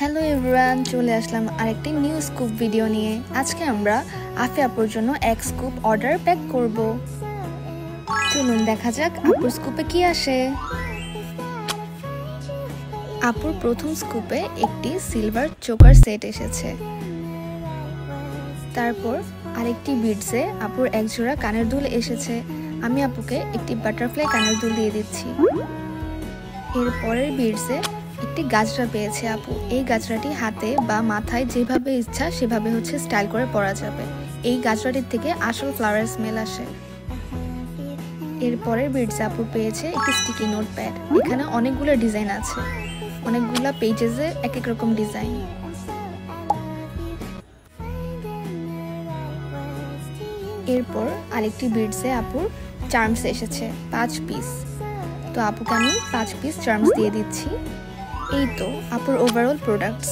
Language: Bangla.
হ্যালো এভরিওয়ান, চলে আসলাম আরেকটি নিউ স্কুপ ভিডিও নিয়ে। আজকে আমরা আফি আপুর জন্য এক স্কুপ অর্ডার প্যাক করব। চলুন দেখা যাক আপুর স্কুপে কি আসে। আপুর প্রথম স্কুপে একটি সিলভার চোকার সেট এসেছে। তারপর আরেকটি বিডসে আপুর একজোড়া কানের দুল এসেছে। আমি আপুকে একটি বাটারফ্লাই কানের দুল দিয়ে দিচ্ছি। এর পরের বিডসে একটি গাজরা পেয়েছে আপু। এই গাজরাটি হাতে বা মাথায় যেভাবে ইচ্ছা সেভাবে স্টাইল করে পরা যাবে। এই গাজরাটির থেকে আসল ফ্লাওয়ার স্মেল আসে। এরপরের বিডসে আপু পেয়েছে একটি স্টিকি নোট প্যাড। এখানে অনেকগুলো ডিজাইন আছে, অনেকগুলো পেজেসে এক এক রকম ডিজাইন। এরপর আরেকটি বিডসে আপুর চার্মস এসেছে 5 পিস। তো আপুকে আমি 5 পিস চার্মস দিয়ে দিচ্ছি। এই তো আপুর ওভারঅল প্রোডাক্টস।